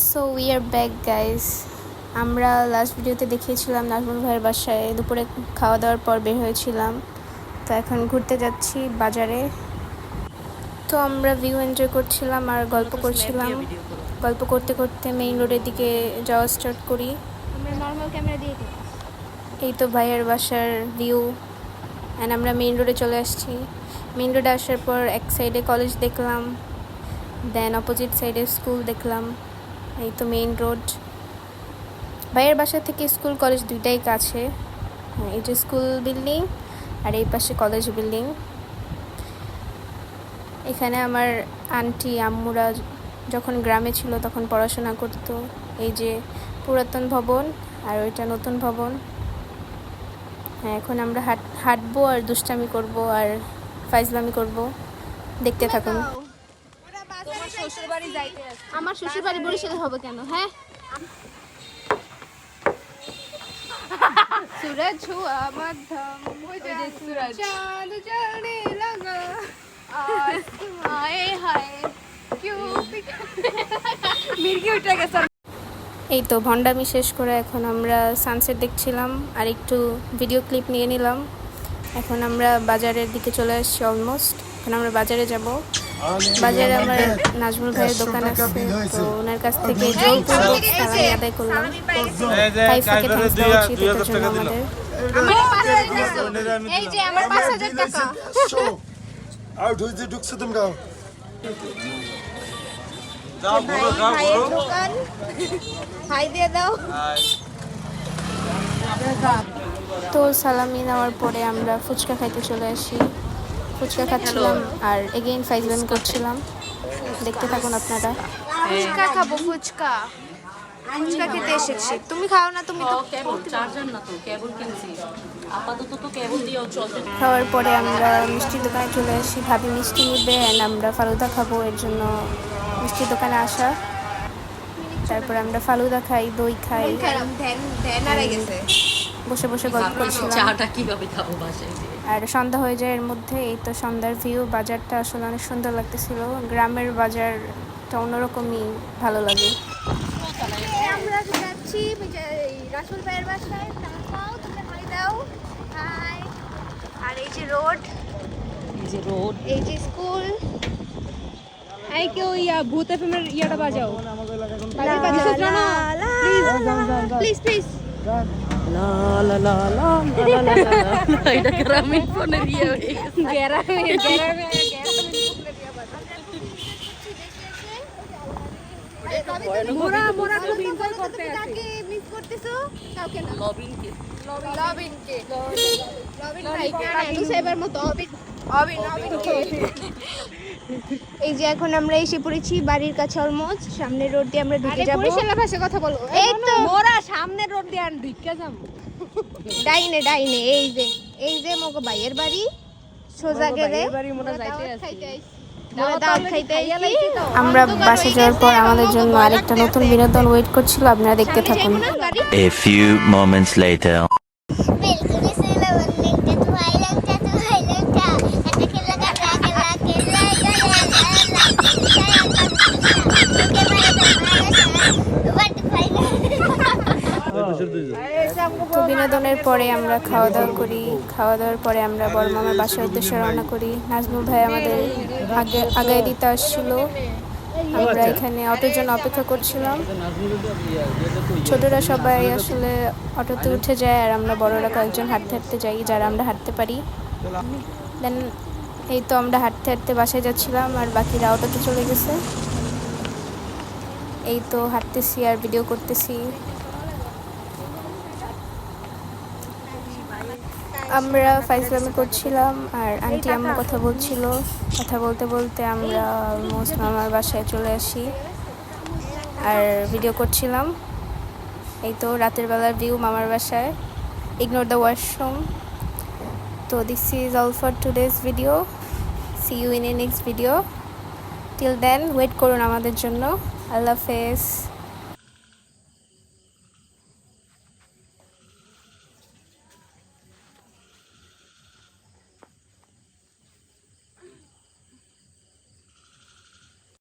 So we are back guys. আমরা last ভিডিওতে দেখিয়েছিলাম নাজমুল ভাইয়ের বাসায় দুপুরে খাওয়া দাওয়ার পর বের হয়েছিলাম। তো এখন ঘুরতে যাচ্ছি বাজারে। তো আমরা ভিউ এনজয় করছিলাম আর গল্প করছিলাম। গল্প করতে করতে মেইন রোডের দিকে যাওয়া স্টার্ট করি। আমরা নর্মাল ক্যামেরা দিয়ে দিই। এই তো ভাইয়ের বাসার ভিউ। অ্যান্ড আমরা মেইন রোডে চলে আসছি। মেইন রোডে আসার পর এক সাইডে কলেজ দেখলাম, দেন অপোজিট সাইডে স্কুল দেখলাম। এই তো মেইন রোড। ভাইয়ের বাসা থেকে স্কুল কলেজ দুইটাই কাছে। এই যে স্কুল বিল্ডিং আর এই পাশে কলেজ বিল্ডিং। এখানে আমার আন্টি আম্মুরা যখন গ্রামে ছিল তখন পড়াশোনা করতো। এই যে পুরাতন ভবন আর ওইটা নতুন ভবন। হ্যাঁ, এখন আমরা হাঁটবো আর দুষ্টামি করব আর ফাইজলামি করব। দেখতে থাকুন। আমার শ্বশুর বাড়ি বরিশালে হবে কেন? হ্যাঁ, सूरज हुआ मध्यम चांद जलने लगा आए हाय क्यों मिर्गी उठे गए। এই তো ভন্ডামি শেষ করে এখন আমরা সানসেট দেখছিলাম আর একটু ভিডিও ক্লিপ নিয়ে নিলাম। এখন আমরা বাজারের দিকে চলে আসছি অলমোস্ট। এখন আমরা বাজারে যাব। বাজারে আমার নাজমুল ভাইয়ের দোকান আছে, তো ওনার কাছ থেকে জোরপূর্বক সালামি আদায় করলাম। তাইফাকে থ্যাঙ্কস দেওয়া উচিত এটার জন্য আমাদের। এই যে আমার 5000 টাকা আউট হইতে ঢুকছে তোমরা যাও ঘুরো যাও ঘুরো দোকান হাই দিয়ে দাও। তো সালামি নেওয়ার পরে আমরা ফুচকা খাইতে চলে আসি। ফুচকা খাচ্ছিলাম আর এগেইন ফাইজলামি করছিলাম। দেখতে থাকুন আপনারা। ফুচকা খাবো, ফুচকা ফুচকা খেতে এসেছি। তুমি খাও না? তুমি তো কেবল চার্জার না তো কেবল কিনছি আপাতত তো কেবল দিয়েও চলবে। খাওয়ার পরে আমরা মিষ্টির দোকানে চলে আসি। ভাবি মিষ্টি নিবে অ্যান্ড আমরা ফালুদা খাবো, এর জন্য মিষ্টির দোকানে আসা। তারপরে আমরা ফালুদা খাই, দই খাই, ধ্যান হারাই গেছে। বসে বসে গল্প করছিলাম। চাটা কিভাবে খাবো বাসায়? আর সন্ধ্যা হয়ে যায় এর মধ্যে। এই তো সন্ধ্যার ভিউ। বাজারটা আসলে অনেক সুন্দর লাগতেছিল। গ্রামের বাজারটা অন্যরকমই ভালো লাগে। আমরা যাচ্ছি রাসুল ভাইয়ের বাসায়। দাও, তোমরা হাই দাও, হাই। আর এই যে রোড, এই যে রোড, এই যে স্কুল। এই কেউ ভূত এফএমের ইয়াটা বাজাও। Please please. লা লা লা লা লা লা লা। এটা গ্রামীণ ফোনের ইয়ে হয়ে গেছে। গ্রামে মোরা মোরা খুব এনজয় করতে আছি। কাকে মিস করতেছো? কাউকে না। লবিনকে লবিন ভাইকে না, দুসাইবার মতো অবিনকে। এই যে এখন আমরা এসে পড়েছি বাড়ির কাছে অলমোস্ট। সামনের রোড দিয়ে আমরা ঢুকে যাব। বরিশালের ভাষায় কথা বলো। এই তো মোরা সামনের রোড দিয়ে ঢুকে যাব। ডাইনে ডাইনে এই যে মগো ভাইয়ের বাড়ি। সোজা গেলে বাড়ি মোরা যাইতে আছি। আমরা বাসে যাওয়ার পর আমাদের জন্য আরেকটা নতুন বিনোদন ওয়েট করছিল। আপনারা দেখতে থাকুন। A few moments later. তো বিনোদনের পরে আমরা খাওয়া দাওয়া করি। খাওয়া দাওয়ার পরে আমরা বড় মামার বাসার উদ্দেশ্যে রওনা করি। নাজমুল ভাই আমাদের আগায় দিতে আসছিল। আমরা এখানে অটোর জন্য অপেক্ষা করছিলাম। ছোটরা সবাই আসলে অটোতে উঠে যায় আর আমরা বড়রা কয়েকজন হাঁটতে হাঁটতে যাই, যারা আমরা হাঁটতে পারি। দেন এই তো আমরা হাঁটতে হাঁটতে বাসায় যাচ্ছিলাম আর বাকিরা অটোতে চলে গেছে। এই তো হাঁটতেছি আর ভিডিও করতেছি। আমরা ফাইজলামি করছিলাম আর আন্টি আম্মু কথা বলছিল। কথা বলতে বলতে আমরা অলমোস্ট মামার বাসায় চলে আসি আর ভিডিও করছিলাম। এই তো রাতের বেলার ভিউ মামার বাসায়। Ignore the washroom. তো this is all for today's video. See you in a next video. Till then wait করুন আমাদের জন্য। আল্লাহ হাফেজ।